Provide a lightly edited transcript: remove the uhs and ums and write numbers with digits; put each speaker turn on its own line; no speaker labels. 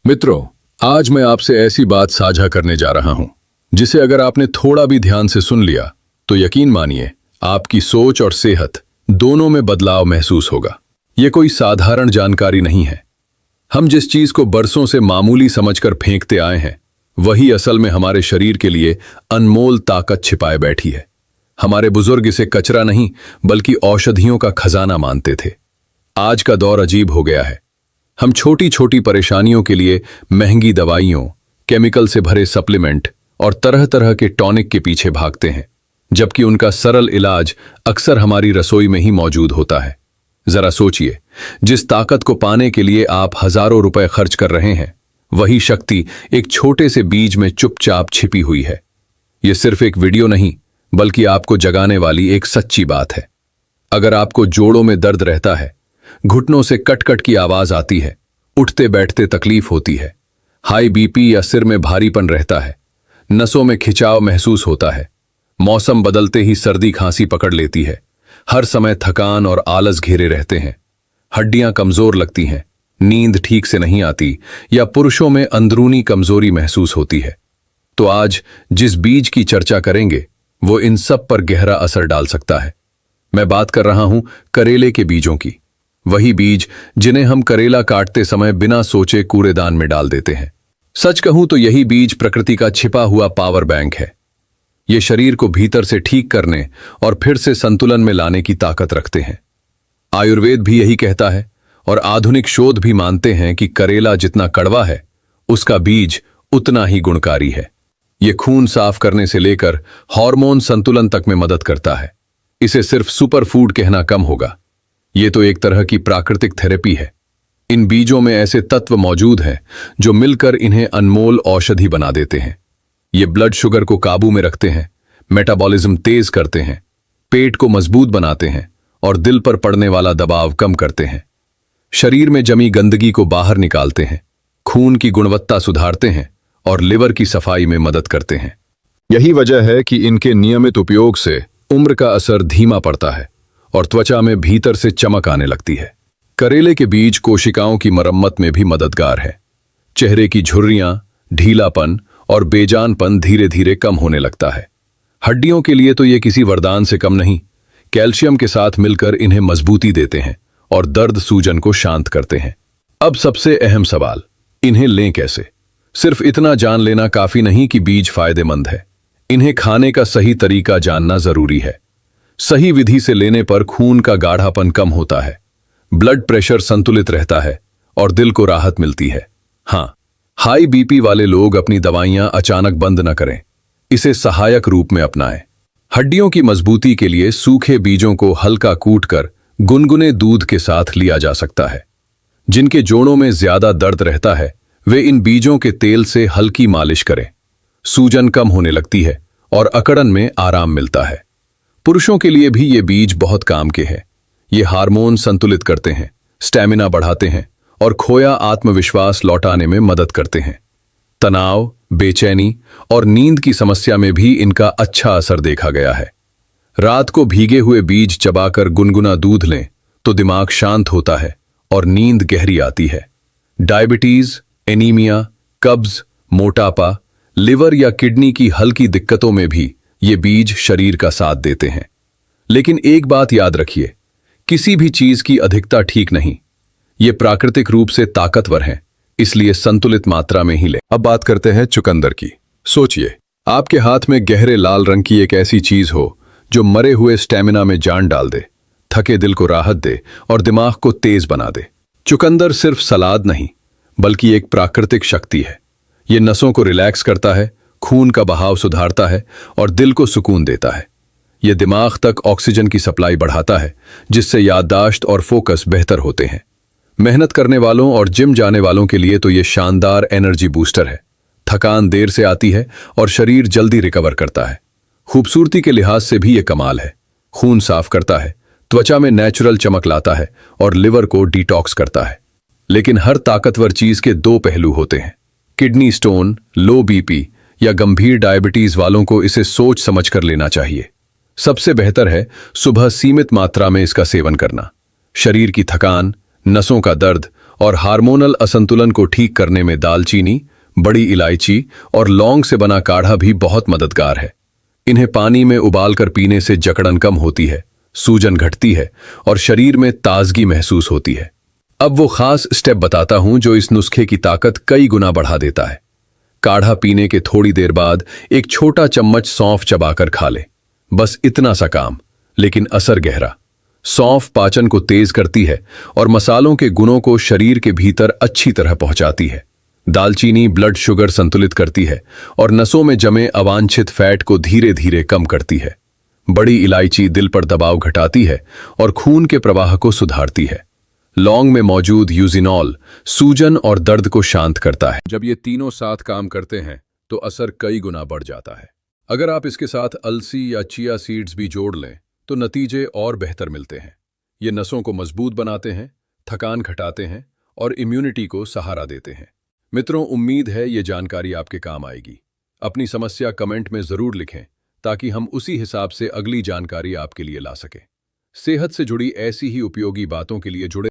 मित्रों, आज मैं आपसे ऐसी बात साझा करने जा रहा हूं जिसे अगर आपने थोड़ा भी ध्यान से सुन लिया तो यकीन मानिए आपकी सोच और सेहत दोनों में बदलाव महसूस होगा। ये कोई साधारण जानकारी नहीं है। हम जिस चीज को बरसों से मामूली समझकर फेंकते आए हैं वही असल में हमारे शरीर के लिए अनमोल ताकत छिपाए बैठी है। हमारे बुजुर्ग इसे कचरा नहीं बल्कि औषधियों का खजाना मानते थे। आज का दौर अजीब हो गया है। हम छोटी छोटी परेशानियों के लिए महंगी दवाइयों, केमिकल से भरे सप्लीमेंट और तरह तरह के टॉनिक के पीछे भागते हैं, जबकि उनका सरल इलाज अक्सर हमारी रसोई में ही मौजूद होता है। जरा सोचिए, जिस ताकत को पाने के लिए आप हजारों रुपए खर्च कर रहे हैं वही शक्ति एक छोटे से बीज में चुपचाप छिपी हुई है। यह सिर्फ एक वीडियो नहीं बल्कि आपको जगाने वाली एक सच्ची बात है। अगर आपको जोड़ों में दर्द रहता है, घुटनों से कट-कट की आवाज आती है, उठते बैठते तकलीफ होती है, हाई बीपी या सिर में भारीपन रहता है, नसों में खिंचाव महसूस होता है, मौसम बदलते ही सर्दी खांसी पकड़ लेती है, हर समय थकान और आलस घेरे रहते हैं, हड्डियां कमजोर लगती हैं, नींद ठीक से नहीं आती या पुरुषों में अंदरूनी कमजोरी महसूस होती है, तो आज जिस बीज की चर्चा करेंगे वो इन सब पर गहरा असर डाल सकता है। मैं बात कर रहा हूं करेले के बीजों की। वही बीज जिन्हें हम करेला काटते समय बिना सोचे कूड़ेदान में डाल देते हैं। सच कहूं तो यही बीज प्रकृति का छिपा हुआ पावर बैंक है। ये शरीर को भीतर से ठीक करने और फिर से संतुलन में लाने की ताकत रखते हैं। आयुर्वेद भी यही कहता है और आधुनिक शोध भी मानते हैं कि करेला जितना कड़वा है उसका बीज उतना ही गुणकारी है। ये खून साफ करने से लेकर हार्मोन संतुलन तक में मदद करता है। इसे सिर्फ सुपर फूड कहना कम होगा। ये तो एक तरह की प्राकृतिक थेरेपी है। इन बीजों में ऐसे तत्व मौजूद हैं जो मिलकर इन्हें अनमोल औषधि बना देते हैं। ये ब्लड शुगर को काबू में रखते हैं, मेटाबॉलिज्म तेज करते हैं, पेट को मजबूत बनाते हैं और दिल पर पड़ने वाला दबाव कम करते हैं। शरीर में जमी गंदगी को बाहर निकालते हैं, खून की गुणवत्ता सुधारते हैं और लिवर की सफाई में मदद करते हैं। यही वजह है कि इनके नियमित उपयोग से उम्र का असर धीमा पड़ता है और त्वचा में भीतर से चमक आने लगती है। करेले के बीज कोशिकाओं की मरम्मत में भी मददगार है। चेहरे की झुर्रियां, ढीलापन और बेजानपन धीरे धीरे कम होने लगता है। हड्डियों के लिए तो ये किसी वरदान से कम नहीं। कैल्शियम के साथ मिलकर इन्हें मजबूती देते हैं और दर्द सूजन को शांत करते हैं। अब सबसे अहम सवाल, इन्हें लें कैसे? सिर्फ इतना जान लेना काफी नहीं कि बीज फायदेमंद है। इन्हें खाने का सही तरीका जानना जरूरी है। सही विधि से लेने पर खून का गाढ़ापन कम होता है, ब्लड प्रेशर संतुलित रहता है और दिल को राहत मिलती है। हाँ, हाई बीपी वाले लोग अपनी दवाइयां अचानक बंद न करें, इसे सहायक रूप में अपनाएं। हड्डियों की मजबूती के लिए सूखे बीजों को हल्का कूटकर गुनगुने दूध के साथ लिया जा सकता है। जिनके जोड़ों में ज्यादा दर्द रहता है वे इन बीजों के तेल से हल्की मालिश करें। सूजन कम होने लगती है और अकड़न में आराम मिलता है। पुरुषों के लिए भी ये बीज बहुत काम के हैं। ये हार्मोन संतुलित करते हैं, स्टैमिना बढ़ाते हैं और खोया आत्मविश्वास लौटाने में मदद करते हैं। तनाव, बेचैनी और नींद की समस्या में भी इनका अच्छा असर देखा गया है। रात को भीगे हुए बीज चबाकर गुनगुना दूध लें तो दिमाग शांत होता है और नींद गहरी आती है। डायबिटीज, एनीमिया, कब्ज, मोटापा, लिवर या किडनी की हल्की दिक्कतों में भी ये बीज शरीर का साथ देते हैं। लेकिन एक बात याद रखिए, किसी भी चीज की अधिकता ठीक नहीं। ये प्राकृतिक रूप से ताकतवर हैं, इसलिए संतुलित मात्रा में ही लें। अब बात करते हैं चुकंदर की। सोचिए, आपके हाथ में गहरे लाल रंग की एक ऐसी चीज हो जो मरे हुए स्टैमिना में जान डाल दे, थके दिल को राहत दे और दिमाग को तेज बना दे। चुकंदर सिर्फ सलाद नहीं बल्कि एक प्राकृतिक शक्ति है। ये नसों को रिलैक्स करता है, खून का बहाव सुधारता है और दिल को सुकून देता है। यह दिमाग तक ऑक्सीजन की सप्लाई बढ़ाता है, जिससे याददाश्त और फोकस बेहतर होते हैं। मेहनत करने वालों और जिम जाने वालों के लिए तो यह शानदार एनर्जी बूस्टर है। थकान देर से आती है और शरीर जल्दी रिकवर करता है। खूबसूरती के लिहाज से भी यह कमाल है। खून साफ करता है, त्वचा में नेचुरल चमक लाता है और लिवर को डिटॉक्स करता है। लेकिन हर ताकतवर चीज के दो पहलू होते हैं। किडनी स्टोन, लो बीपी या गंभीर डायबिटीज वालों को इसे सोच समझकर लेना चाहिए। सबसे बेहतर है सुबह सीमित मात्रा में इसका सेवन करना। शरीर की थकान, नसों का दर्द और हार्मोनल असंतुलन को ठीक करने में दालचीनी, बड़ी इलायची और लौंग से बना काढ़ा भी बहुत मददगार है। इन्हें पानी में उबालकर पीने से जकड़न कम होती है, सूजन घटती है और शरीर में ताजगी महसूस होती है। अब वो खास स्टेप बताता हूं जो इस नुस्खे की ताकत कई गुना बढ़ा देता है। काढ़ा पीने के थोड़ी देर बाद एक छोटा चम्मच सौंफ चबाकर खा ले। बस इतना सा काम, लेकिन असर गहरा। सौंफ पाचन को तेज करती है और मसालों के गुणों को शरीर के भीतर अच्छी तरह पहुंचाती है। दालचीनी ब्लड शुगर संतुलित करती है और नसों में जमे अवांछित फैट को धीरे धीरे कम करती है। बड़ी इलायची दिल पर दबाव घटाती है और खून के प्रवाह को सुधारती है। लौंग में मौजूद यूजिनॉल सूजन और दर्द को शांत करता है। जब ये तीनों साथ काम करते हैं तो असर कई गुना बढ़ जाता है। अगर आप इसके साथ अलसी या चिया सीड्स भी जोड़ लें तो नतीजे और बेहतर मिलते हैं। ये नसों को मजबूत बनाते हैं, थकान घटाते हैं और इम्यूनिटी को सहारा देते हैं। मित्रों, उम्मीद है ये जानकारी आपके काम आएगी। अपनी समस्या कमेंट में जरूर लिखें ताकि हम उसी हिसाब से अगली जानकारी आपके लिए ला सकें। सेहत से जुड़ी ऐसी ही उपयोगी बातों के लिए जुड़े